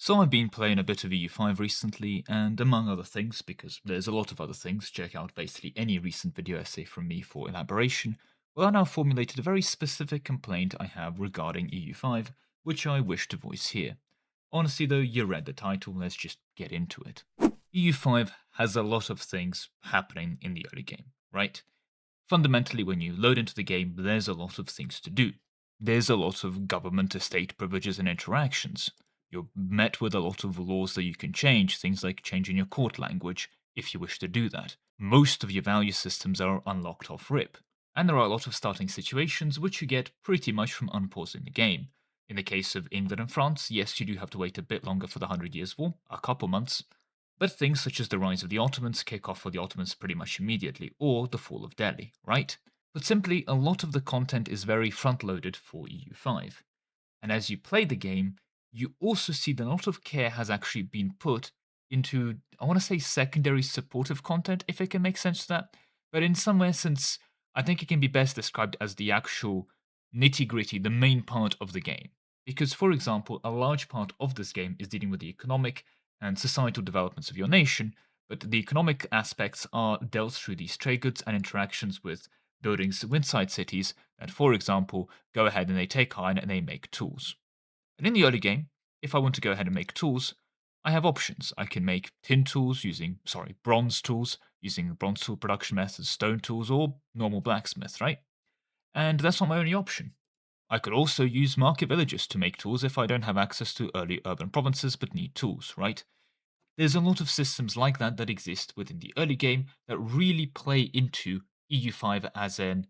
So I've been playing a bit of EU5 recently, and among other things, because there's a lot of other things, check out basically any recent video essay from me for elaboration, well I now formulated a very specific complaint I have regarding EU5, which I wish to voice here. Honestly though, you read the title, let's just get into it. EU5 has a lot of things happening in the early game, right? Fundamentally, when you load into the game, there's a lot of things to do. There's a lot of government estate privileges and interactions. You're met with a lot of laws that you can change, things like changing your court language, if you wish to do that. Most of your value systems are unlocked off rip. And there are a lot of starting situations which you get pretty much from unpausing the game. In the case of England and France, yes, you do have to wait a bit longer for the Hundred Years' War, a couple months, but things such as the rise of the Ottomans kick off for the Ottomans pretty much immediately, or the fall of Delhi, right? But simply, a lot of the content is very front loaded for EU5. And as you play the game, you also see that a lot of care has actually been put into, I want to say, secondary supportive content, if it can make sense to that. But in some essence, I think it can be best described as the actual nitty gritty, the main part of the game. Because, for example, a large part of this game is dealing with the economic and societal developments of your nation, but the economic aspects are dealt through these trade goods and interactions with buildings inside cities that, for example, go ahead and they take iron and they make tools. And in the early game, if I want to go ahead and make tools, I have options. I can make tin tools bronze tools using bronze tool production methods, stone tools, or normal blacksmith, right? And that's not my only option. I could also use market villages to make tools if I don't have access to early urban provinces but need tools, right? There's a lot of systems like that that exist within the early game that really play into EU5 as an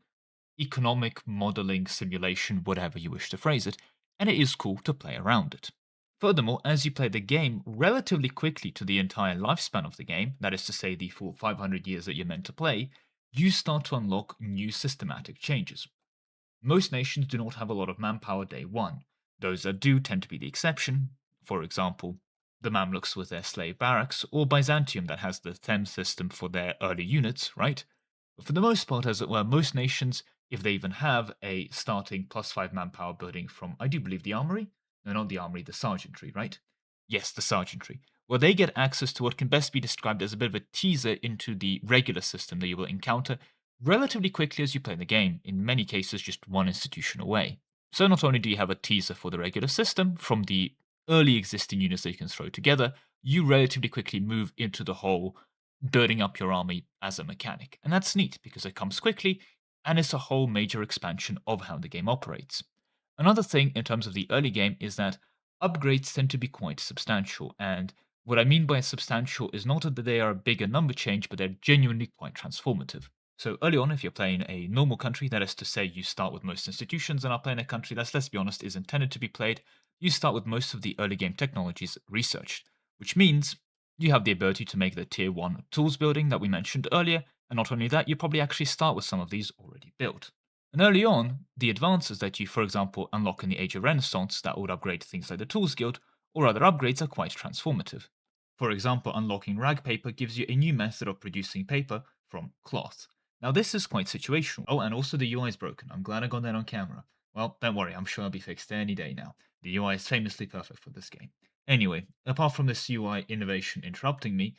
economic modeling simulation, whatever you wish to phrase it, and it is cool to play around it. Furthermore, as you play the game relatively quickly to the entire lifespan of the game, that is to say the full 500 years that you're meant to play, you start to unlock new systematic changes. Most nations do not have a lot of manpower day one. Those that do tend to be the exception. For example, the Mamluks with their slave barracks, or Byzantium that has the Thames system for their early units, right? But for the most part, as it were, most nations, if they even have a starting +5 manpower building from, I do believe, the armory? No, not the armory, the sergeantry, right? Yes, the sergeantry. Well, they get access to what can best be described as a bit of a teaser into the regular system that you will encounter relatively quickly as you play the game, in many cases just one institution away. So not only do you have a teaser for the regular system from the early existing units that you can throw together, you relatively quickly move into the whole building up your army as a mechanic. And that's neat because it comes quickly and it's a whole major expansion of how the game operates. Another thing in terms of the early game is that upgrades tend to be quite substantial, and what I mean by substantial is not that they are a bigger number change, but they're genuinely quite transformative. So early on, if you're playing a normal country, that is to say you start with most institutions and are playing a country that's, let's be honest, is intended to be played, you start with most of the early game technologies researched, which means you have the ability to make the tier 1 tools building that we mentioned earlier, and not only that, you probably actually start with some of these already built. And early on, the advances that you, for example, unlock in the Age of Renaissance that would upgrade things like the Tools Guild or other upgrades are quite transformative. For example, unlocking rag paper gives you a new method of producing paper from cloth. Now, this is quite situational. Oh, and also the UI is broken. I'm glad I got that on camera. Well, don't worry, I'm sure it'll be fixed any day now. The UI is famously perfect for this game. Anyway, apart from this UI innovation interrupting me,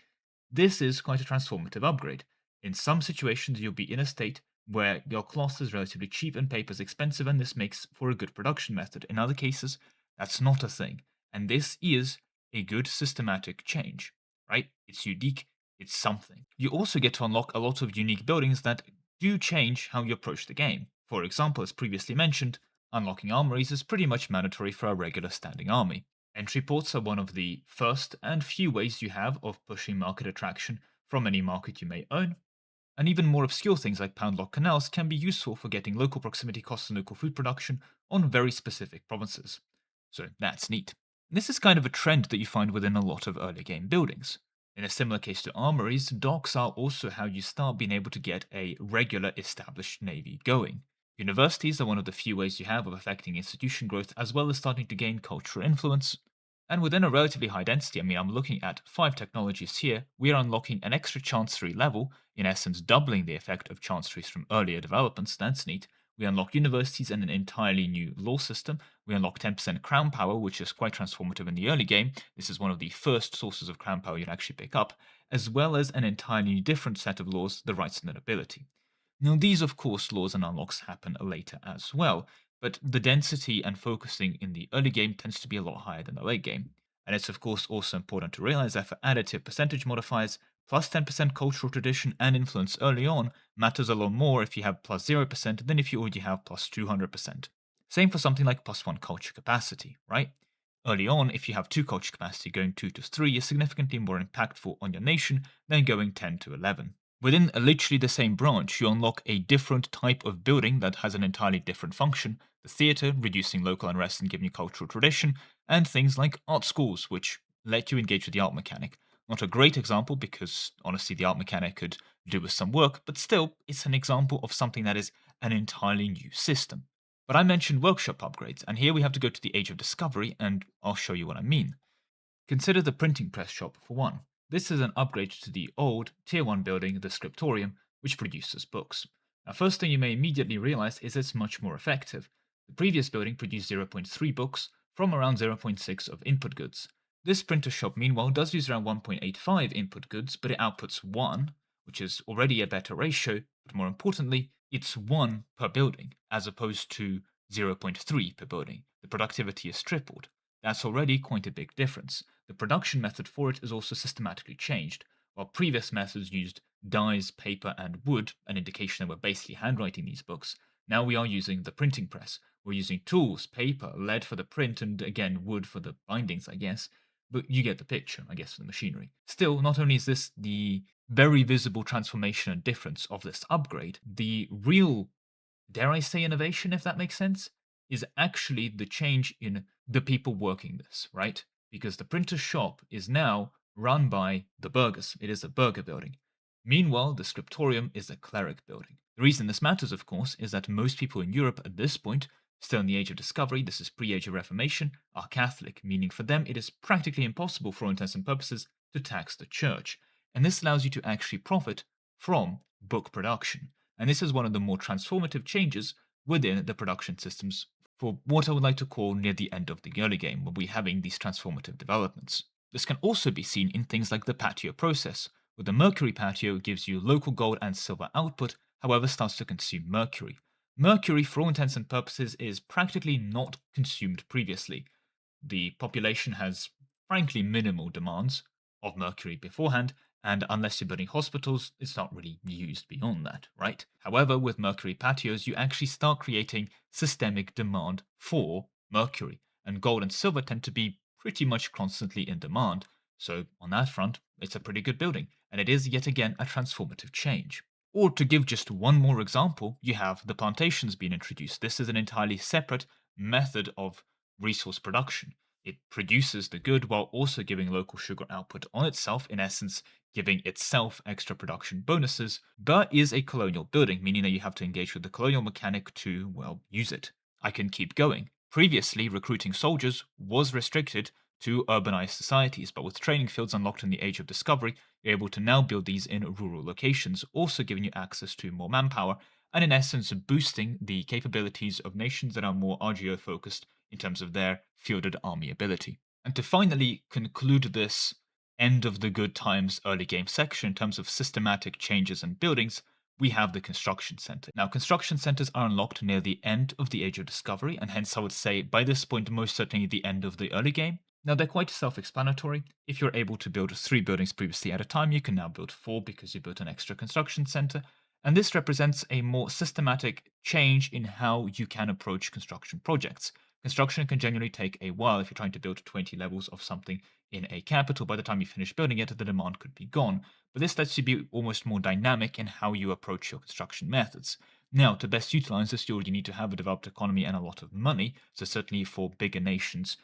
this is quite a transformative upgrade. In some situations, you'll be in a state where your cloth is relatively cheap and paper is expensive, and this makes for a good production method. In other cases, that's not a thing. And this is a good systematic change, right? It's unique, it's something. You also get to unlock a lot of unique buildings that do change how you approach the game. For example, as previously mentioned, unlocking armories is pretty much mandatory for a regular standing army. Entry ports are one of the first and few ways you have of pushing market attraction from any market you may own, and even more obscure things like pound lock canals can be useful for getting local proximity costs and local food production on very specific provinces. So that's neat. This is kind of a trend that you find within a lot of early game buildings. In a similar case to armories, docks are also how you start being able to get a regular established navy going. Universities are one of the few ways you have of affecting institution growth as well as starting to gain cultural influence. And within a relatively high density, I'm looking at 5 technologies here, we are unlocking an extra chancery level, in essence doubling the effect of chanceries from earlier developments, that's neat, We unlock universities and an entirely new law system. We unlock 10% crown power, which is quite transformative in the early game. This is one of the first sources of crown power you'd actually pick up, as well as an entirely different set of laws, the rights of the nobility. Now, these, of course, laws and unlocks happen later as well, but the density and focusing in the early game tends to be a lot higher than the late game. And it's, of course, also important to realize that for additive percentage modifiers, plus 10% cultural tradition and influence early on matters a lot more if you have plus 0% than if you already have plus 200%. Same for something like plus 1 culture capacity, right? Early on, if you have 2 culture capacity, going 2 to 3 is significantly more impactful on your nation than going 10 to 11. Within literally the same branch, you unlock a different type of building that has an entirely different function. The theatre, reducing local unrest and giving you cultural tradition, and things like art schools, which let you engage with the art mechanic. Not a great example because honestly the art mechanic could do with some work, but still, it's an example of something that is an entirely new system. But I mentioned workshop upgrades, and here we have to go to the Age of Discovery, and I'll show you what I mean. Consider the printing press shop for one. This is an upgrade to the old Tier 1 building, the Scriptorium, which produces books. Now, first thing you may immediately realize is it's much more effective. The previous building produced zero point 0.3 books from around zero point 0.6 of input goods. This printer shop, meanwhile, does use around 1.85 input goods, but it outputs 1, which is already a better ratio, but more importantly, it's 1 per building, as opposed to zero point 0.3 per building. The productivity is tripled. That's already quite a big difference. The production method for it is also systematically changed. While previous methods used dyes, paper, and wood, an indication that we're basically handwriting these books, now we are using the printing press. We're using tools, paper, lead for the print, and again, wood for the bindings, I guess. But you get the picture, I guess, for the machinery. Still, not only is this the very visible transformation and difference of this upgrade, the real, dare I say, innovation, if that makes sense, is actually the change in the people working this, right? Because the printer shop is now run by the burghers. It is a burgher building. Meanwhile, the scriptorium is a cleric building. The reason this matters, of course, is that most people in Europe at this point, still in the Age of Discovery, this is pre-Age of Reformation, are Catholic, meaning for them it is practically impossible for all intents and purposes to tax the church. And this allows you to actually profit from book production. And this is one of the more transformative changes within the production systems for what I would like to call near the end of the early game, where we're having these transformative developments. This can also be seen in things like the patio process, where the mercury patio gives you local gold and silver output, however starts to consume mercury. Mercury, for all intents and purposes, is practically not consumed previously. The population has frankly minimal demands of mercury beforehand, and unless you're building hospitals, it's not really used beyond that, right? However, with mercury patios, you actually start creating systemic demand for mercury, and gold and silver tend to be pretty much constantly in demand. So, on that front, it's a pretty good building, and it is yet again a transformative change. Or to give just one more example, you have the plantations being introduced. This is an entirely separate method of resource production. It produces the good while also giving local sugar output on itself, in essence, giving itself extra production bonuses, but is a colonial building, meaning that you have to engage with the colonial mechanic to, well, use it. I can keep going. Previously, recruiting soldiers was restricted to urbanized societies, but with training fields unlocked in the Age of Discovery, you're able to now build these in rural locations, also giving you access to more manpower, and in essence, boosting the capabilities of nations that are more RGO focused in terms of their fielded army ability. And to finally conclude this end of the good times early game section in terms of systematic changes and buildings, we have the construction center. Now, construction centers are unlocked near the end of the Age of Discovery, and hence I would say by this point, most certainly the end of the early game. Now, they're quite self explanatory. If you're able to build 3 buildings previously at a time, you can now build 4 because you built an extra construction center. And this represents a more systematic change in how you can approach construction projects. Construction can genuinely take a while. If you're trying to build 20 levels of something in a capital, by the time you finish building it, the demand could be gone. But this lets you be almost more dynamic in how you approach your construction methods. Now, to best utilize this, you already need to have a developed economy and a lot of money. So certainly for bigger nations,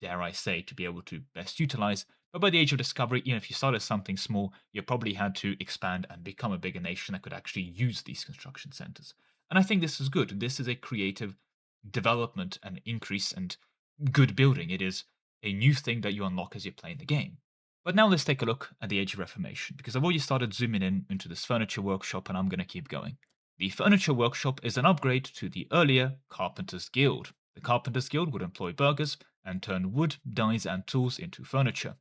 dare I say, to be able to best utilize. But by the Age of Discovery, even if you started something small, you probably had to expand and become a bigger nation that could actually use these construction centers. And I think this is good. This is a creative development and increase and good building. It is a new thing that you unlock as you're playing the game. But now let's take a look at the Age of Reformation, because I've already started zooming in into this furniture workshop and I'm going to keep going. The Furniture Workshop is an upgrade to the earlier Carpenter's Guild. The Carpenter's Guild would employ burghers and turn wood, dies, and tools into furniture.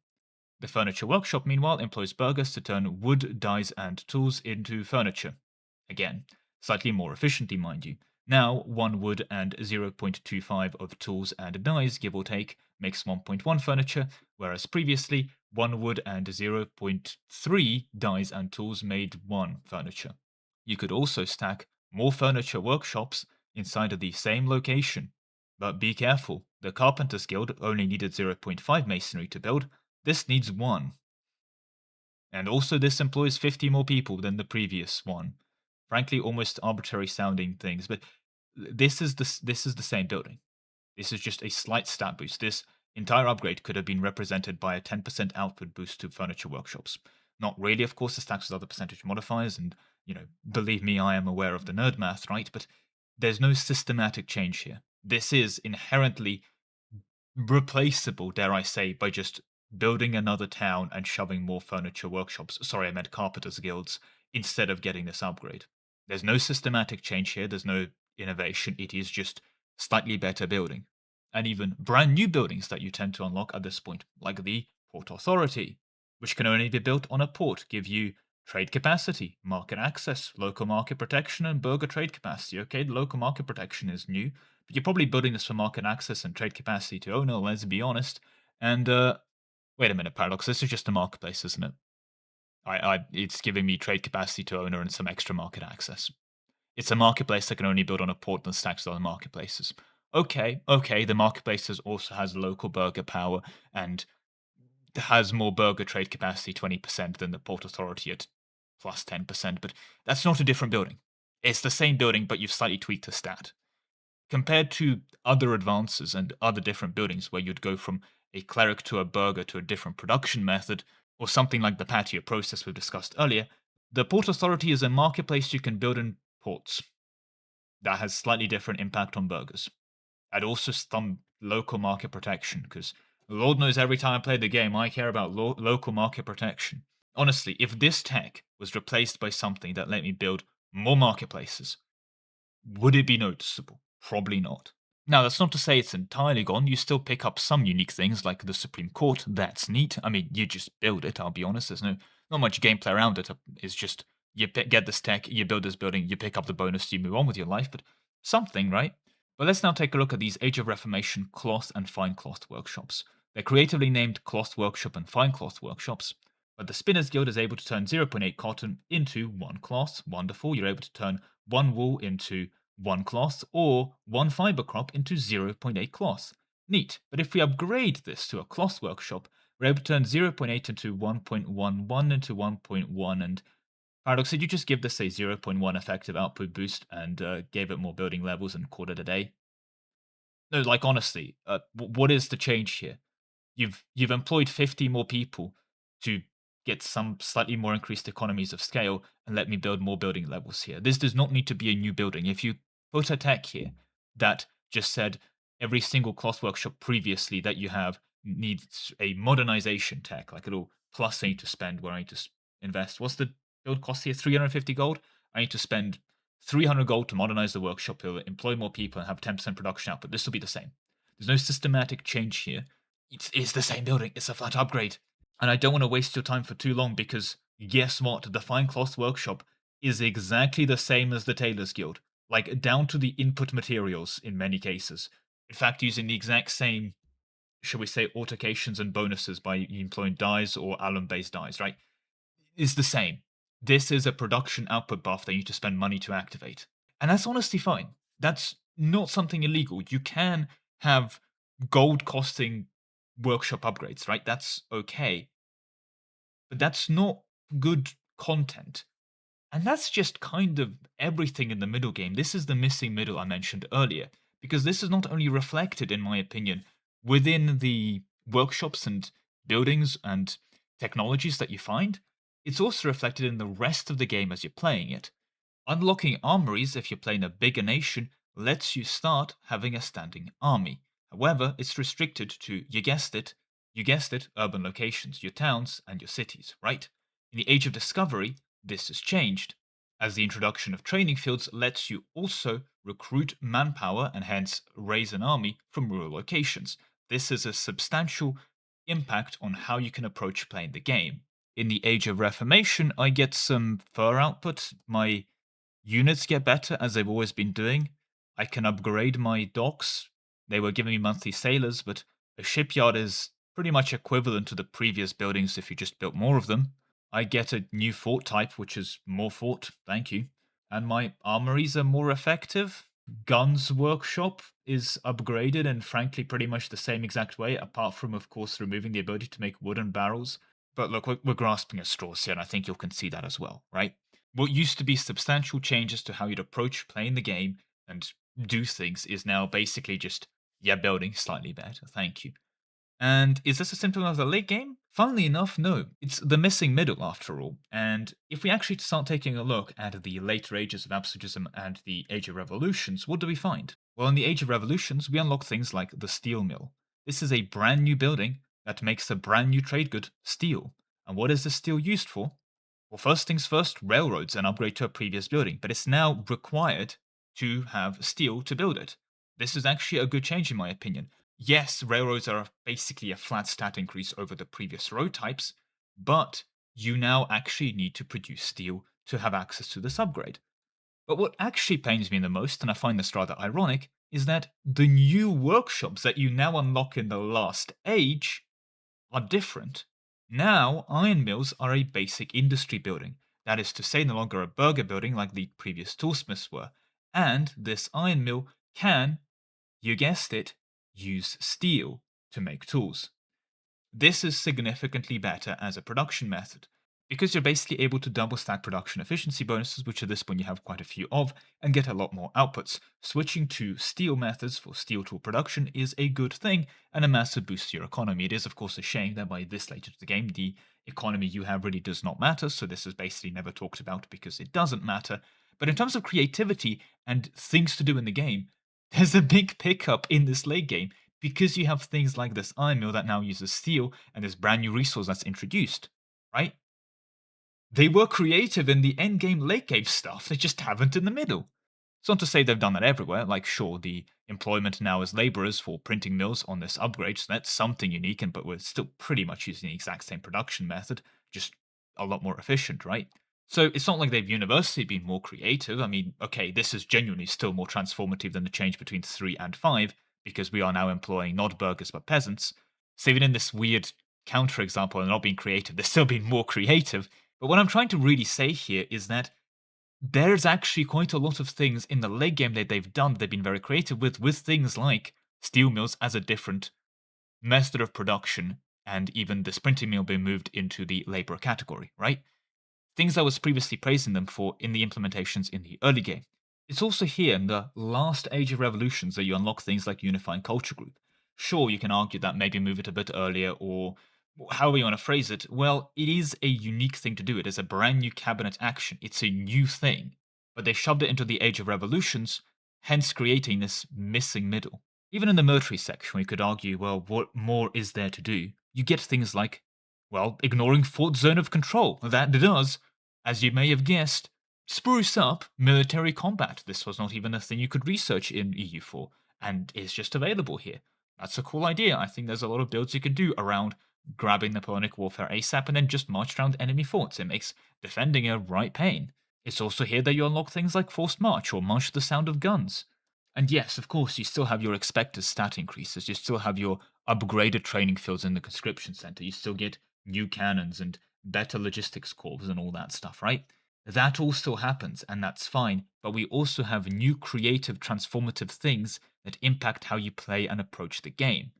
The Furniture Workshop, meanwhile, employs burghers to turn wood, dies, and tools into furniture. Again, slightly more efficiently, mind you. Now, 1 wood and 0.25 of tools and dies, give or take, makes 1.1 furniture, whereas previously, 1 wood and zero point 0.3 dies and tools made 1 furniture. You could also stack more furniture workshops inside of the same location. But be careful, the Carpenter's Guild only needed zero point 0.5 masonry to build, this needs 1. And also this employs 50 more people than the previous one. Frankly, almost arbitrary sounding things, but this is the same building. This is just a slight stat boost. This entire upgrade could have been represented by a 10% output boost to furniture workshops. Not really, of course, the stacks with other percentage modifiers, and believe me, I am aware of the nerd math, right? But there's no systematic change here. This is inherently replaceable, dare I say, by just building another town and shoving more furniture workshops. Sorry, I meant carpenters guilds instead of getting this upgrade. There's no systematic change here, there's no innovation. It is just slightly better building. And even brand new buildings that you tend to unlock at this point, like the Port Authority, which can only be built on a port, give you trade capacity, market access, local market protection, and burger trade capacity. Okay, the local market protection is new, but you're probably building this for market access and trade capacity to owner, let's be honest. And wait a minute, Paradox, this is just a marketplace, isn't it? It's giving me trade capacity to owner and some extra market access. It's a marketplace that can only build on a port that stacks with other marketplaces. Okay, the marketplace also has local burger power and has more burger trade capacity 20% than the Port Authority at plus 10%, but that's not a different building. It's the same building, but you've slightly tweaked the stat. Compared to other advances and other different buildings where you'd go from a cleric to a burger to a different production method, or something like the patio process we've discussed earlier, the Port Authority is a marketplace you can build in ports. That has slightly different impact on burgers. And also some local market protection, because Lord knows every time I play the game, I care about local market protection. Honestly, if this tech was replaced by something that let me build more marketplaces, would it be noticeable? Probably not. Now, that's not to say it's entirely gone. You still pick up some unique things like the Supreme Court. That's neat. I mean, you just build it, I'll be honest. There's not much gameplay around it. It's just get this tech, you build this building, you pick up the bonus, you move on with your life. But something, right? But let's now take a look at these Age of Reformation cloth and fine cloth workshops. They're creatively named Cloth Workshop and Fine Cloth Workshops. But the Spinners Guild is able to turn zero point 0.8 cotton into 1 cloth. Wonderful. You're able to turn 1 wool into 1 cloth, or 1 fiber crop into 0 0.8 cloth. Neat. But if we upgrade this to a cloth workshop, we're able to turn 0 0.8 into 1.11 into 1.1. And Paradox, did you just give this a 0.1 effective output boost and gave it more building levels and called it a day? No, like honestly, what is the change here? You've employed 50 more people to get some slightly more increased economies of scale and let me build more building levels here. This does not need to be a new building. If you put a tech here that just said every single cloth workshop previously that you have needs a modernization tech, like a little plus I need to spend where I need to invest. What's the build cost here? 350 gold? I need to spend 300 gold to modernize the workshop, to employ more people and have 10% production output. This will be the same. There's no systematic change here. It's the same building. It's a flat upgrade. And I don't want to waste your time for too long because guess what? The Fine Cloth Workshop is exactly the same as the Tailor's Guild. Like, down to the input materials in many cases. In fact, using the exact same, shall we say, altercations and bonuses by employing dyes or alum-based dyes, right? Is the same. This is a production output buff that you need to spend money to activate. And that's honestly fine. That's not something illegal. You can have gold costing workshop upgrades, right? That's okay. But that's not good content. And that's just kind of everything in the middle game. This is the missing middle I mentioned earlier, because this is not only reflected, in my opinion, within the workshops and buildings and technologies that you find, it's also reflected in the rest of the game as you're playing it. Unlocking armories if you're playing a bigger nation lets you start having a standing army. However, it's restricted to, you guessed it, urban locations, your towns and your cities, right? In the Age of Discovery, this has changed. as the introduction of training fields lets you also recruit manpower and hence raise an army from rural locations. This is a substantial impact on how you can approach playing the game. In the Age of Reformation, I get some fur output. My units get better as they've always been doing. I can upgrade my docks. They were giving me monthly sailors, but a shipyard is pretty much equivalent to the previous buildings if you just built more of them. I get a new fort type, which is more fort, thank you. And my armories are more effective. Guns workshop is upgraded and frankly pretty much the same exact way, apart from, of course, removing the ability to make wooden barrels. But look, we're grasping at straws here, and I think you'll concede that as well, right? What used to be substantial changes to how you'd approach playing the game and do things is now basically just, yeah, building slightly better. Thank you. And is this a symptom of the late game? Funnily enough, no. It's the missing middle, after all. And if we actually start taking a look at the later ages of absolutism and the Age of Revolutions, what do we find? Well, in the Age of Revolutions, we unlock things like the steel mill. This is a brand new building that makes a brand new trade good, steel. And what is the steel used for? Well, first things first, railroads, an upgrade to a previous building, but it's now required to have steel to build it. This is actually a good change, in my opinion. Yes, railroads are basically a flat stat increase over the previous road types, but you now actually need to produce steel to have access to this upgrade. But what actually pains me the most, and I find this rather ironic, is that the new workshops that you now unlock in the last age are different. Now, iron mills are a basic industry building. That is to say, no longer a burger building like the previous toolsmiths were. And this iron mill can, you guessed it, use steel to make tools. This is significantly better as a production method, because you're basically able to double stack production efficiency bonuses, which at this point you have quite a few of, and get a lot more outputs. Switching to steel methods for steel tool production is a good thing and a massive boost to your economy. It is, of course, a shame that by this late into the game, the economy you have really does not matter, so this is basically never talked about because it doesn't matter. But in terms of creativity and things to do in the game, there's a big pickup in this late game because you have things like this iron mill that now uses steel and this brand new resource that's introduced, right? They were creative in the end game, late game stuff, they just haven't in the middle. It's not to say they've done that everywhere, like sure, the employment now as laborers for printing mills on this upgrade, so that's something unique, but we're still pretty much using the exact same production method, just a lot more efficient, right? So it's not like they've universally been more creative. I mean, okay, this is genuinely still more transformative than the change between 3 and 5, because we are now employing not burghers but peasants. So even in this weird counterexample and not being creative, they're still being more creative. But what I'm trying to really say here is that there's actually quite a lot of things in the late game that they've done that they've been very creative with things like steel mills as a different method of production, and even the sprinting mill being moved into the labor category, right? Things I was previously praising them for in the implementations in the early game. It's also here in the last Age of Revolutions that you unlock things like Unifying Culture Group. Sure, you can argue that maybe move it a bit earlier, or however you want to phrase it. Well, it is a unique thing to do. It is a brand new cabinet action. It's a new thing. But they shoved it into the Age of Revolutions, hence creating this missing middle. Even in the military section, we could argue, well, what more is there to do? You get things like, well, ignoring Fort Zone of Control. That does, as you may have guessed, spruce up military combat. This was not even a thing you could research in EU4, and is just available here. That's a cool idea. I think there's a lot of builds you can do around grabbing Napoleonic warfare ASAP and then just march around enemy forts. It makes defending a right pain. It's also here that you unlock things like Forced March or March to the Sound of Guns. And yes, of course, you still have your expected stat increases. You still have your upgraded training fields in the conscription center. You still get new cannons and better logistics corps and all that stuff, right? That all still happens, and that's fine. But we also have new creative, transformative things that impact how you play and approach the game.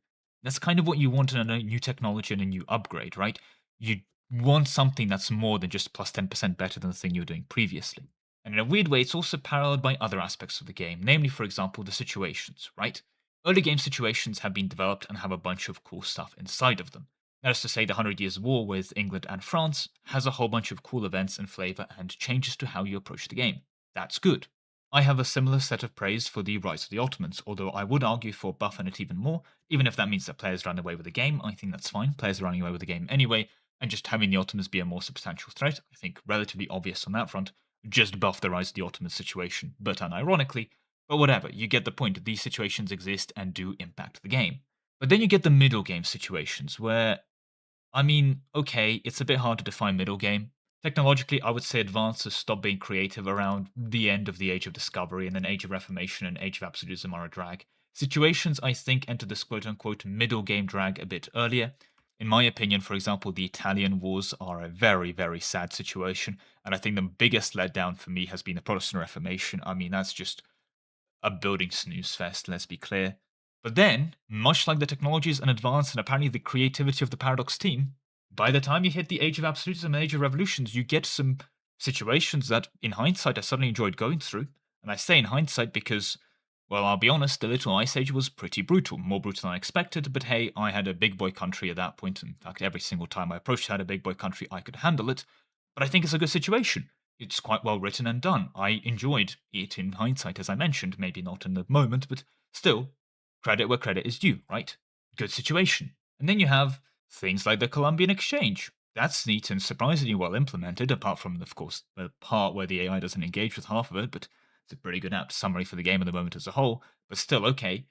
That's kind of what you want in a new technology and a new upgrade, right? You want something that's more than just plus 10% better than the thing you were doing previously. And in a weird way, it's also paralleled by other aspects of the game, namely, for example, the situations, right? Early game situations have been developed and have a bunch of cool stuff inside of them. That is to say, the Hundred Years' War with England and France has a whole bunch of cool events and flavor and changes to how you approach the game. That's good. I have a similar set of praise for the Rise of the Ottomans, although I would argue for buffing it even more, even if that means that players run away with the game. I think that's fine. Players are running away with the game anyway, and just having the Ottomans be a more substantial threat, I think relatively obvious on that front. just buff the Rise of the Ottomans situation, but unironically. But whatever, you get the point. These situations exist and do impact the game. But then you get the middle game situations where, I mean, okay, it's a bit hard to define middle game. Technologically, I would say advances stop being creative around the end of the Age of Discovery, and then Age of Reformation and Age of Absolutism are a drag. Situations, I think, enter this quote unquote middle game drag a bit earlier. In my opinion, for example, the Italian Wars are a very, very sad situation, and I think the biggest letdown for me has been the Protestant Reformation. I mean, that's just a building snooze fest, let's be clear. But then, much like the technologies and advance and apparently the creativity of the Paradox team, by the time you hit the Age of Absolutism and Age of Revolutions, you get some situations that, in hindsight, I suddenly enjoyed going through. And I say in hindsight because, well, I'll be honest, the Little Ice Age was pretty brutal, more brutal than I expected, but hey, I had a big boy country at that point. In fact, every single time I approached had a big boy country, I could handle it. But I think it's a good situation. It's quite well written and done. I enjoyed it in hindsight, as I mentioned, maybe not in the moment, but still, credit where credit is due, right? Good situation. And then you have things like the Columbian Exchange. That's neat and surprisingly well implemented, apart from, of course, the part where the AI doesn't engage with half of it, but it's a pretty good apt summary for the game at the moment as a whole. But still, okay,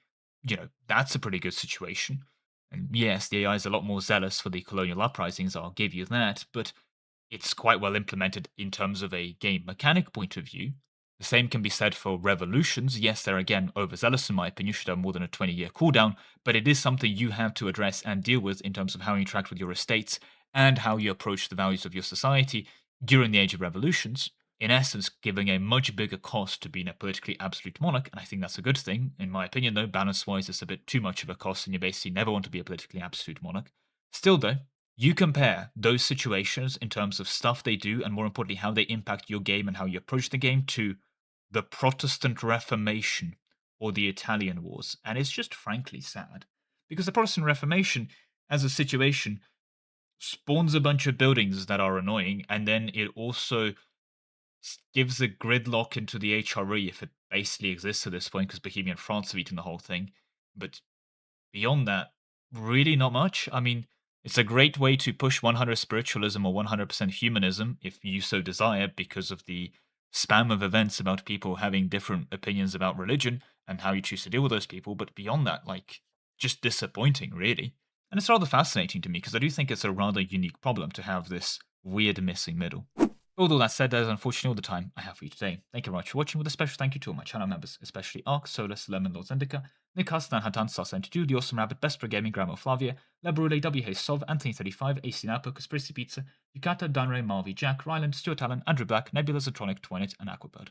that's a pretty good situation. And yes, the AI is a lot more zealous for the colonial uprisings, I'll give you that, but it's quite well implemented in terms of a game mechanic point of view. The same can be said for revolutions. Yes, they're again overzealous in my opinion, should have more than a 20-year cooldown, but it is something you have to address and deal with in terms of how you interact with your estates and how you approach the values of your society during the Age of Revolutions. In essence, giving a much bigger cost to being a politically absolute monarch, and I think that's a good thing. In my opinion, though, balance wise, it's a bit too much of a cost, and you basically never want to be a politically absolute monarch. Still, though, you compare those situations in terms of stuff they do, and more importantly, how they impact your game and how you approach the game to the Protestant Reformation or the Italian Wars. And it's just frankly sad. Because the Protestant Reformation, as a situation, spawns a bunch of buildings that are annoying, and then it also gives a gridlock into the HRE if it basically exists at this point, because Bohemian France have eaten the whole thing. But beyond that, really not much. I mean, it's a great way to push 100 spiritualism or 100% humanism if you so desire because of the spam of events about people having different opinions about religion and how you choose to deal with those people. But beyond that, like, just disappointing, really. And it's rather fascinating to me because I do think it's a rather unique problem to have this weird missing middle. With all that said, that is unfortunately all the time I have for you today. Thank you very much for watching, with a special thank you to all my channel members, especially Ark, Solus, Lemon, Lord Zendika, Nikas, Hatan, Sasa92, The Awesome Rabbit, Best Pro Gaming, Grandma Flavia, Lebrule, WH Sov, Anthony35, AC Napo, Conspiracy Pizza, Yukata, Danre, Marvi, Jack, Ryland, Stuart Allen, Andrew Black, Nebula, Zatronic, Twinit, and Aquabird.